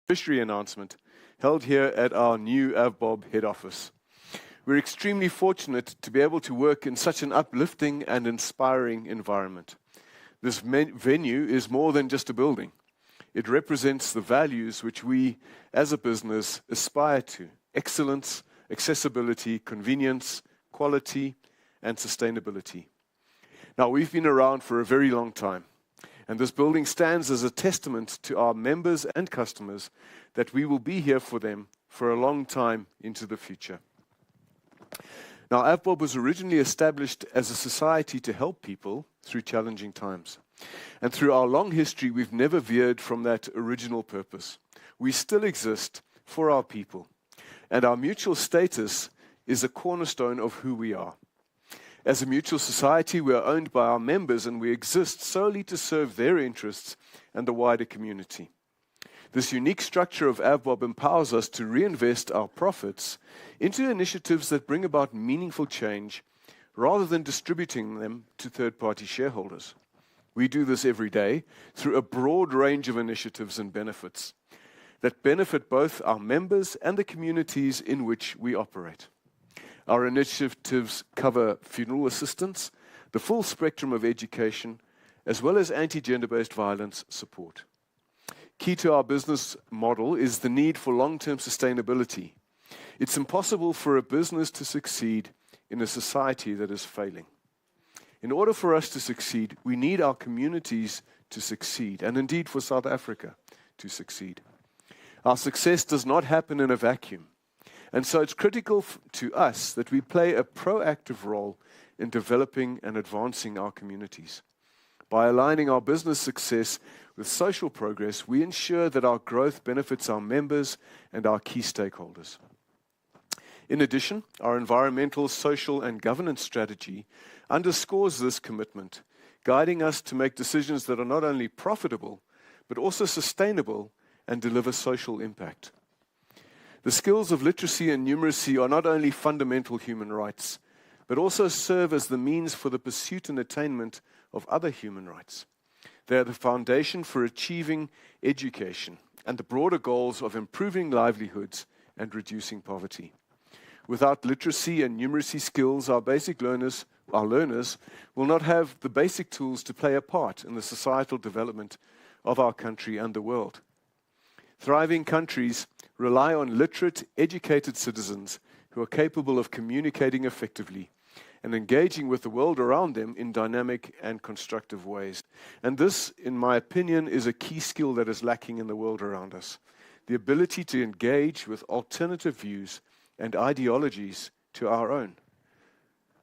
beneficiary announcement held here at our new AVBOB head office. We're extremely fortunate to be able to work in such an uplifting and inspiring environment. This venue is more than just a building. It represents the values which we, as a business, aspire to: excellence, accessibility, convenience, quality, and sustainability. Now, we've been around for a very long time, and this building stands as a testament to our members and customers that we will be here for them for a long time into the future. Now, AVBOB was originally established as a society to help people through challenging times. And through our long history, we've never veered from that original purpose. We still exist for our people, and our mutual status is a cornerstone of who we are. As a mutual society, we are owned by our members, and we exist solely to serve their interests and the wider community. This unique structure of AVBOB empowers us to reinvest our profits into initiatives that bring about meaningful change rather than distributing them to third-party shareholders. We do this every day through a broad range of initiatives and benefits that benefit both our members and the communities in which we operate. Our initiatives cover funeral assistance, the full spectrum of education, as well as anti-gender-based violence support. Key to our business model is the need for long-term sustainability. It's impossible for a business to succeed in a society that is failing. In order for us to succeed, we need our communities to succeed, and indeed for South Africa to succeed. Our success does not happen in a vacuum, and so it's critical to us that we play a proactive role in developing and advancing our communities. By aligning our business success with social progress, we ensure that our growth benefits our members and our key stakeholders. In addition, our environmental, social, and governance strategy underscores this commitment, guiding us to make decisions that are not only profitable, but also sustainable and deliver social impact. The skills of literacy and numeracy are not only fundamental human rights, but also serve as the means for the pursuit and attainment of other human rights. They are the foundation for achieving education and the broader goals of improving livelihoods and reducing poverty. Without literacy and numeracy skills, our learners will not have the basic tools to play a part in the societal development of our country and the world. Thriving countries rely on literate, educated citizens who are capable of communicating effectively and engaging with the world around them in dynamic and constructive ways. And this, in my opinion, is a key skill that is lacking in the world around us: the ability to engage with alternative views and ideologies to our own,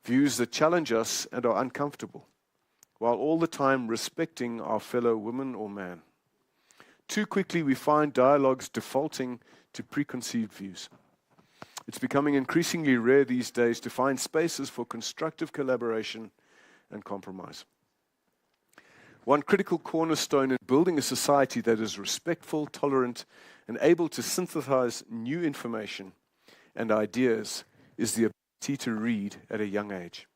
views that challenge us and are uncomfortable, while all the time respecting our fellow woman or man. Too quickly we find dialogues defaulting to preconceived views. It's becoming increasingly rare these days to find spaces for constructive collaboration and compromise. One critical cornerstone in building a society that is respectful, tolerant, and able to synthesize new information and ideas is the ability to read at a young age.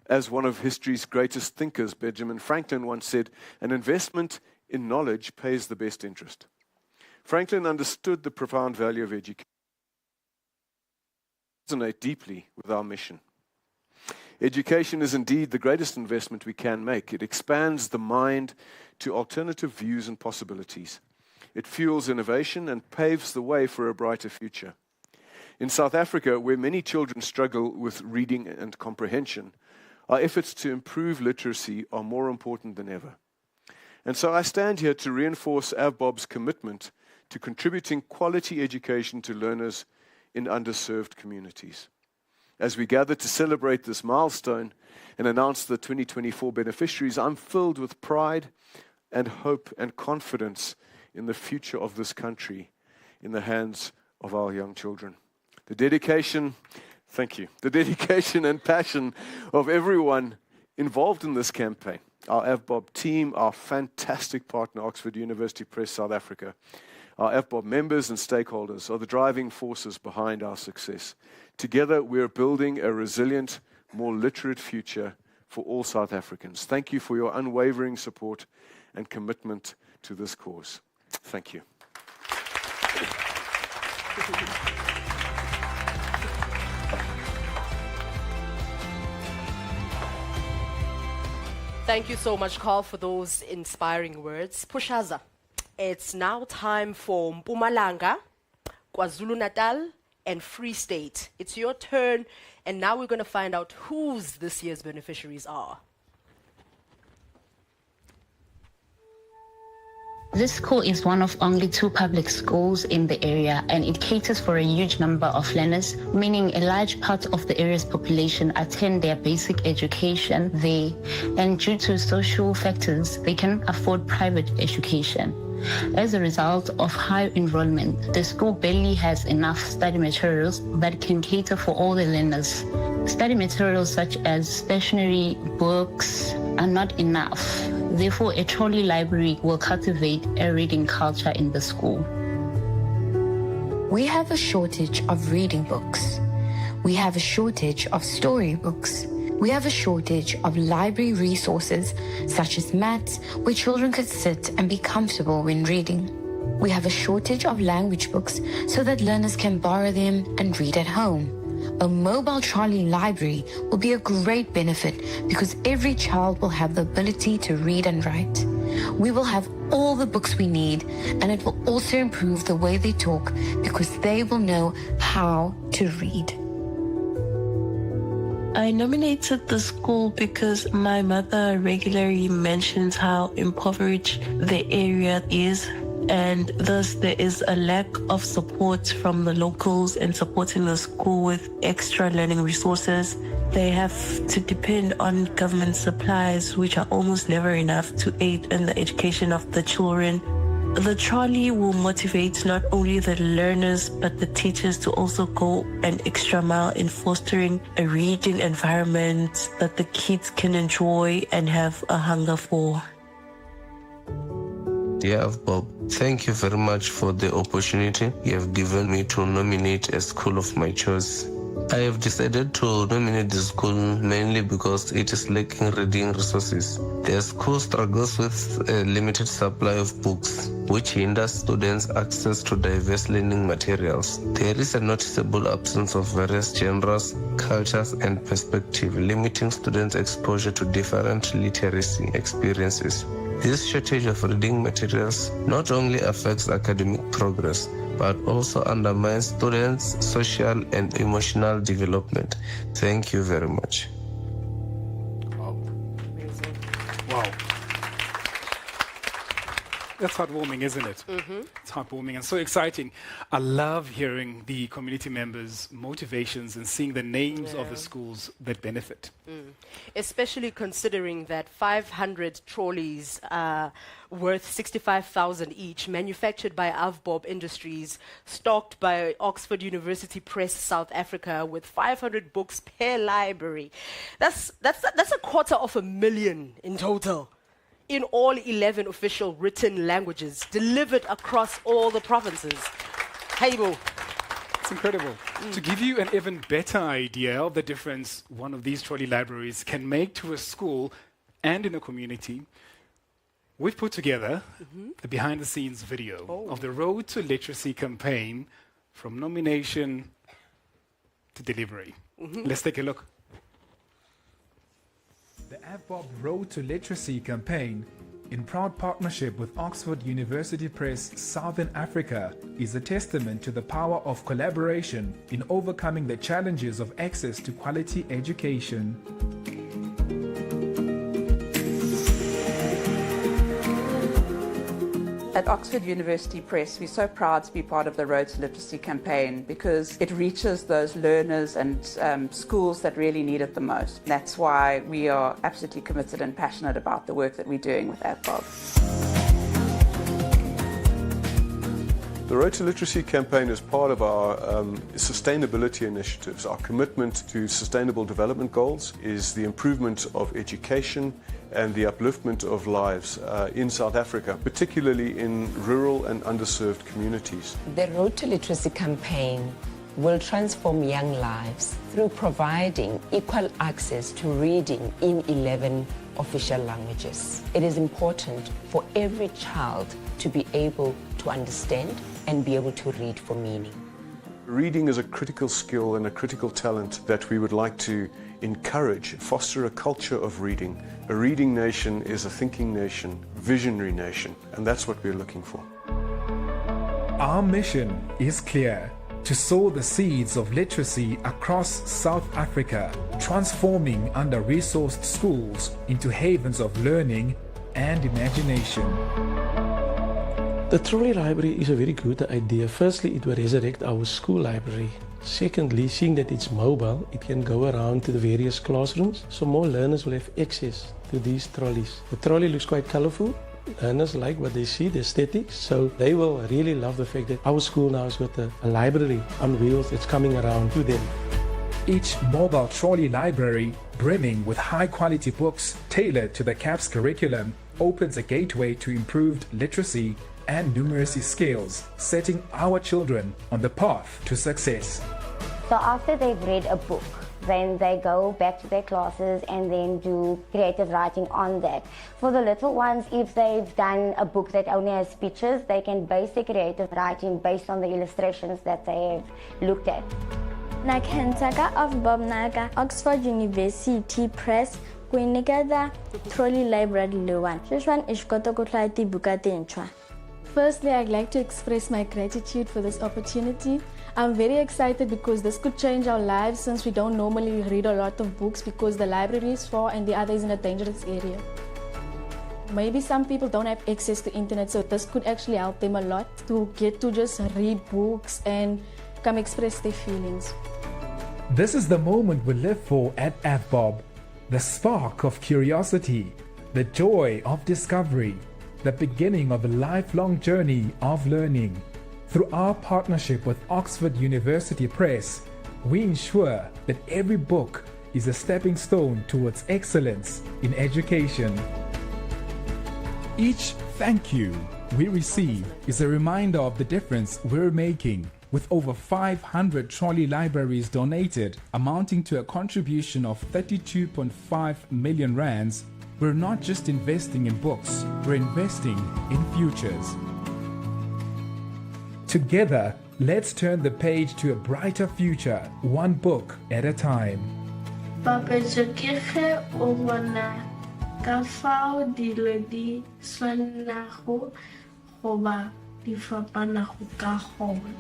As one of history's greatest thinkers, Benjamin Franklin, once said, "An investment in knowledge pays the best interest." Franklin understood the profound value of education. Resonate deeply with our mission. Education is indeed the greatest investment we can make. It expands the mind to alternative views and possibilities. It fuels innovation and paves the way for a brighter future. In South Africa, where many children struggle with reading and comprehension, our efforts to improve literacy are more important than ever. And so I stand here to reinforce AVBOB's commitment to contributing quality education to learners in underserved communities. As we gather to celebrate this milestone and announce the 2024 beneficiaries, I'm filled with pride and hope and confidence in the future of this country in the hands of our young children. The dedication and passion of everyone involved in this campaign, our AVBOB team, our fantastic partner, Oxford University Press South Africa, our AVBOB members and stakeholders are the driving forces behind our success. Together, we are building a resilient, more literate future for all South Africans. Thank you for your unwavering support and commitment to this cause. Thank you. Thank you so much, Carl, for those inspiring words. Pushaza, it's now time for Mpumalanga, KwaZulu-Natal, and Free State. It's your turn, and now we're going to find out whose this year's beneficiaries are. This school is one of only 2 public schools in the area, and it caters for a huge number of learners, meaning a large part of the area's population attend their basic education there, and due to social factors, they can afford private education. As a result of high enrollment, the school barely has enough study materials that can cater for all the learners. Study materials such as stationery, books are not enough. Therefore, a trolley library will cultivate a reading culture in the school. We have a shortage of reading books. We have a shortage of storybooks. We have a shortage of library resources such as mats where children could sit and be comfortable when reading. We have a shortage of language books so that learners can borrow them and read at home. A mobile trolley library will be a great benefit because every child will have the ability to read and write. We will have all the books we need, and it will also improve the way they talk because they will know how to read. I nominated the school because my mother regularly mentions how impoverished the area is, and thus there is a lack of support from the locals in supporting the school with extra learning resources. They have to depend on government supplies, which are almost never enough to aid in the education of the children. The trolley will motivate not only the learners but the teachers to also go an extra mile in fostering a reading environment that the kids can enjoy and have a hunger for. Dear AVBOB, thank you very much for the opportunity you have given me to nominate a school of my choice. I have decided to nominate the school mainly because it is lacking reading resources. The school struggles with a limited supply of books, which hinders students' access to diverse learning materials. There is a noticeable absence of various genres, cultures, and perspectives, limiting students' exposure to different literacy experiences. This shortage of reading materials not only affects academic progress, but also undermines students' social and emotional development. Thank you very much. Wow. Wow. That's heartwarming, isn't it? Mm-hmm. It's heartwarming and so exciting. I love hearing the community members' motivations and seeing the names of the schools that benefit. Especially considering that 500 trolleys worth 65,000 each, manufactured by AVBOB Industries, stocked by Oxford University Press South Africa, with 500 books per library. That's 250,000 in total, in all 11 official written languages, delivered across all the provinces. Haibo. It's incredible. To give you an even better idea of the difference one of these trolley libraries can make to a school and in a community, we've put together a behind-the-scenes video of the Road to Literacy campaign from nomination to delivery. Let's take a look. The AVBOB Road to Literacy campaign, in proud partnership with Oxford University Press Southern Africa, is a testament to the power of collaboration in overcoming the challenges of access to quality education. At Oxford University Press, we're so proud to be part of the Road to Literacy campaign because it reaches those learners and schools that really need it the most. That's why we are absolutely committed and passionate about the work that we're doing with AVBOB. The Road to Literacy campaign is part of our sustainability initiatives. Our commitment to sustainable development goals is the improvement of education and the upliftment of lives in South Africa, particularly in rural and underserved communities. The Road to Literacy campaign will transform young lives through providing equal access to reading in 11 official languages. It is important for every child to be able to understand and be able to read for meaning. Reading is a critical skill and a critical talent that we would like to encourage, foster a culture of reading. A reading nation is a thinking nation, visionary nation, and that's what we're looking for. Our mission is clear: to sow the seeds of literacy across South Africa, transforming under-resourced schools into havens of learning and imagination. The trolley library is a very good idea. Firstly, it will resurrect our school library. Secondly, seeing that it's mobile, it can go around to the various classrooms, so more learners will have access to these trolleys. The trolley looks quite colorful. Learners like what they see, the aesthetics, so they will really love the fact that our school now has got a library on wheels that's coming around to them. Each mobile trolley library, brimming with high-quality books tailored to the CAPS curriculum, opens a gateway to improved literacy and numeracy skills, setting our children on the path to success. So after they've read a book, then they go back to their classes and then do creative writing on that. For the little ones, if they've done a book that only has pictures, they can base their creative writing based on the illustrations that they have looked at. Nakentaka AVBOB naga Oxford University Press kuinikada trolley library luwan. Shishwan ishkoto kutlati bukatinchwa. Firstly, I'd like to express my gratitude for this opportunity. I'm very excited because this could change our lives since we don't normally read a lot of books because the library is far and the other is in a dangerous area. Maybe some people don't have access to internet, so this could actually help them a lot to get to just read books and come express their feelings. This is the moment we live for at AVBOB. The spark of curiosity, the joy of discovery, the beginning of a lifelong journey of learning. Through our partnership with Oxford University Press, we ensure that every book is a stepping stone towards excellence in education. Each thank you we receive is a reminder of the difference we're making. With over 500 trolley libraries donated, amounting to a contribution of 32.5 million rands, we're not just investing in books, we're investing in futures. Together, let's turn the page to a brighter future, one book at a time. Papezokege o bona ka fao dilo di swannago goba di fapanago ka gona.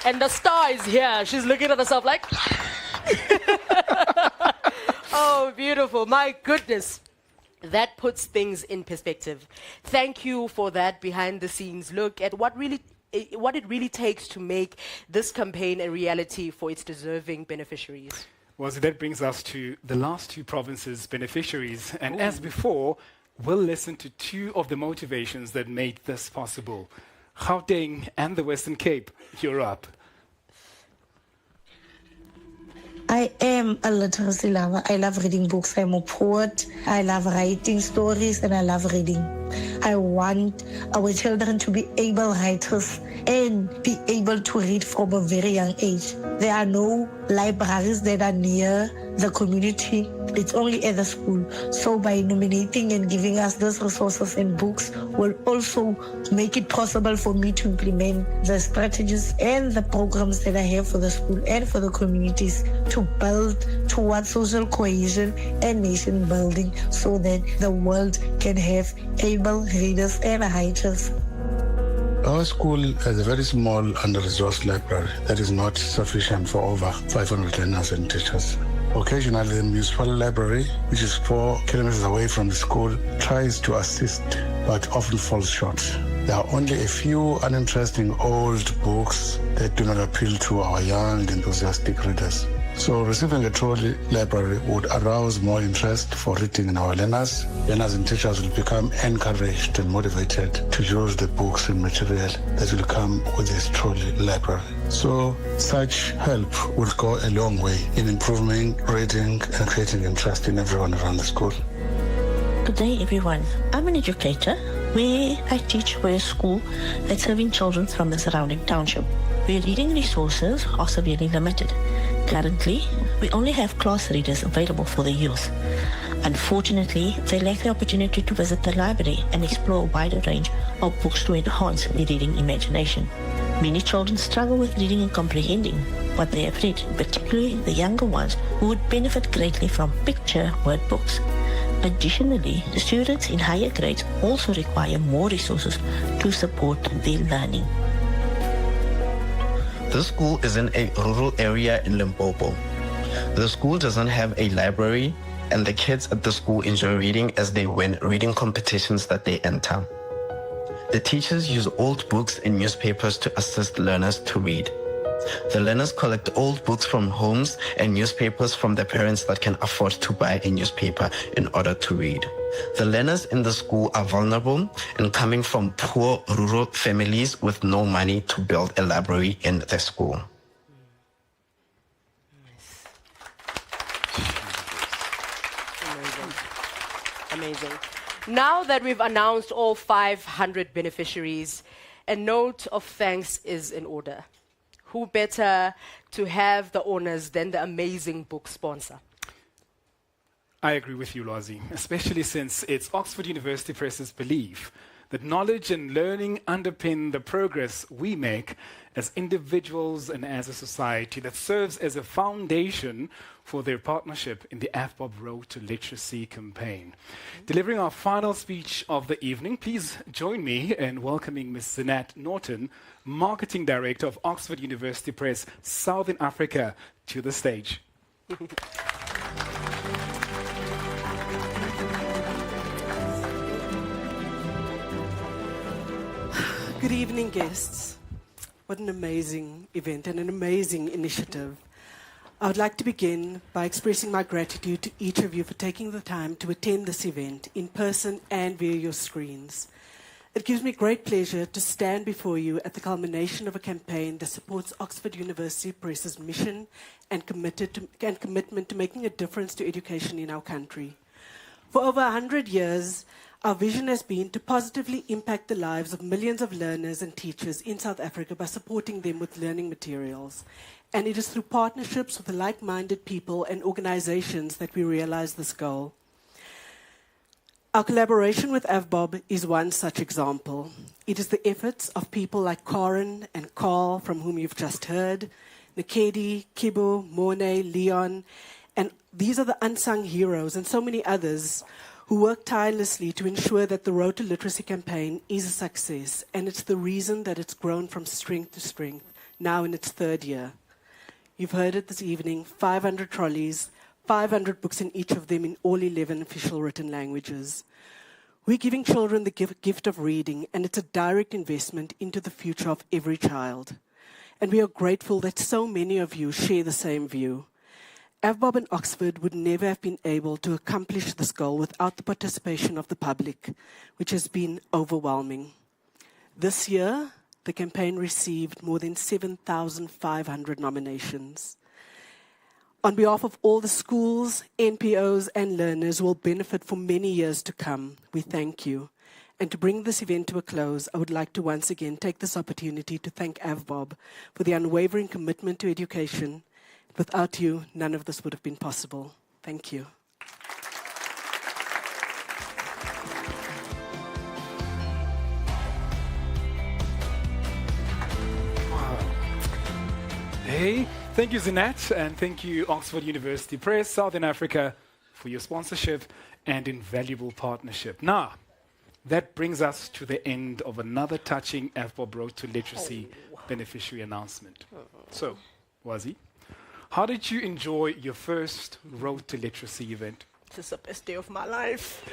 And the star is here. She's looking at herself like... Oh, beautiful. My goodness. That puts things in perspective. Thank you for that behind-the-scenes look at what it really takes to make this campaign a reality for its deserving beneficiaries. Well, so that brings us to the last two provinces' beneficiaries. And as before, we'll listen to two of the motivations that made this possible. Gauteng and the Western Cape. You're up. I am a literacy lover. I love reading books. I'm a poet. I love writing stories and I love reading. I want our children to be able writers and be able to read from a very young age. There are no libraries that are near the community. It's only at the school. So by nominating and giving us those resources and books will also make it possible for me to implement the strategies and the programs that I have for the school and for the communities to build towards social cohesion and nation building so that the world can have able readers and writers. Our school has a very small under-resourced library that is not sufficient for over 500 learners and teachers. Occasionally, the municipal library, which is 4 kilometers away from the school, tries to assist, but often falls short. There are only a few uninteresting old books that do not appeal to our young, enthusiastic readers. So receiving a trolley library would arouse more interest for reading in our learners. Learners and teachers will become encouraged and motivated to use the books and material that will come with this trolley library. So such help will go a long way in improving reading and creating interest in everyone around the school. Good day, everyone. I'm an educator where I teach for a school that's serving children from the surrounding township. Where reading resources are severely limited. Currently, we only have class readers available for the youth. Unfortunately, they lack the opportunity to visit the library and explore a wider range of books to enhance their reading imagination. Many children struggle with reading and comprehending what they have read, particularly the younger ones who would benefit greatly from picture word books. Additionally, students in higher grades also require more resources to support their learning. This school is in a rural area in Limpopo. The school doesn't have a library, and the kids at the school enjoy reading as they win reading competitions that they enter. The teachers use old books and newspapers to assist learners to read. The learners collect old books from homes and newspapers from their parents that can afford to buy a newspaper in order to read. The learners in the school are vulnerable and coming from poor rural families with no money to build a library in their school. Amazing. Now that we've announced all 500 beneficiaries, a note of thanks is in order. Who better to have the honors than the amazing book sponsor? I agree with you, Lwazi, especially since it's Oxford University Press's belief that knowledge and learning underpin the progress we make as individuals and as a society that serves as a foundation for their partnership in the AVBOB Road to Literacy campaign. Delivering our final speech of the evening, please join me in welcoming Ms. Zinat Norton, Marketing Director of Oxford University Press, Southern Africa, to the stage. Good evening, guests. What an amazing event and an amazing initiative. I would like to begin by expressing my gratitude to each of you for taking the time to attend this event in person and via your screens. It gives me great pleasure to stand before you at the culmination of a campaign that supports Oxford University Press's mission and commitment to making a difference to education in our country. For over 100 years, our vision has been to positively impact the lives of millions of learners and teachers in South Africa by supporting them with learning materials. And it is through partnerships with like-minded people and organizations that we realize this goal. Our collaboration with AVBOB is one such example. It is the efforts of people like Karen and Carl, from whom you've just heard, Nakedi, Kibo, Mornay, Leon, and these are the unsung heroes and so many others who work tirelessly to ensure that the Road to Literacy campaign is a success, and it's the reason that it's grown from strength to strength, now in its third year. You've heard it this evening, 500 trolleys, 500 books in each of them in all 11 official written languages. We're giving children the gift of reading, and it's a direct investment into the future of every child. And we are grateful that so many of you share the same view. AVBOB and Oxford would never have been able to accomplish this goal without the participation of the public, which has been overwhelming. This year, the campaign received more than 7,500 nominations. On behalf of all the schools, NPOs, and learners who will benefit for many years to come, we thank you. And to bring this event to a close, I would like to once again take this opportunity to thank AVBOB for the unwavering commitment to education. Without you, none of this would have been possible. Thank you. Hey, thank you, Zinat, and thank you, Oxford University Press, Southern Africa, for your sponsorship and invaluable partnership. Now, that brings us to the end of another touching AVBOB Road to Literacy beneficiary announcement. So, Wazi, how did you enjoy your first Road to Literacy event? This is the best day of my life.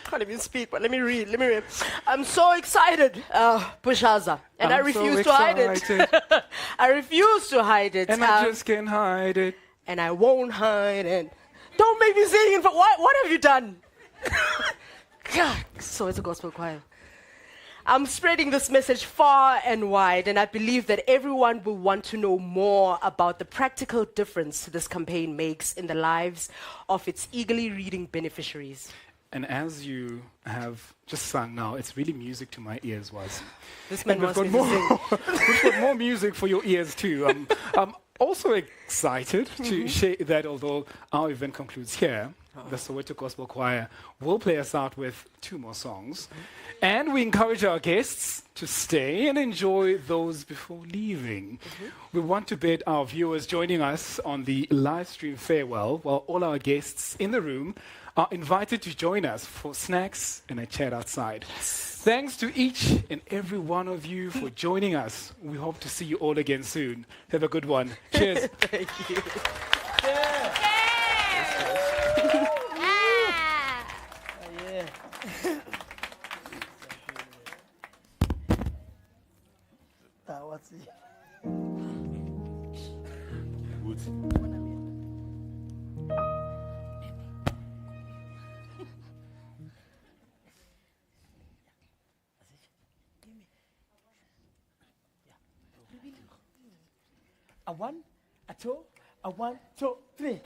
Can't even speak, but let me read. I'm so excited, Pushaza, and I refuse to hide it. I refuse to hide it. And I just can't hide it. And I won't hide it. Don't make me sing it, but what have you done? God, so it's a gospel choir. I'm spreading this message far and wide, and I believe that everyone will want to know more about the practical difference this campaign makes in the lives of its eagerly reading beneficiaries. And as you have just sung now, it's really music to my ears, was. This man And we've wants got me to more, sing. we've got more music for your ears too. I'm also excited to share that although our event concludes here, the Soweto Gospel Choir will play us out with 2 more songs. And we encourage our guests to stay and enjoy those before leaving. We want to bid our viewers joining us on the live stream farewell, while all our guests in the room are invited to join us for snacks and a chat outside. Thanks to each and every one of you for joining us. We hope to see you all again soon. Have a good one. Cheers. Thank you. A 1, a 2, a 1, 2, 3.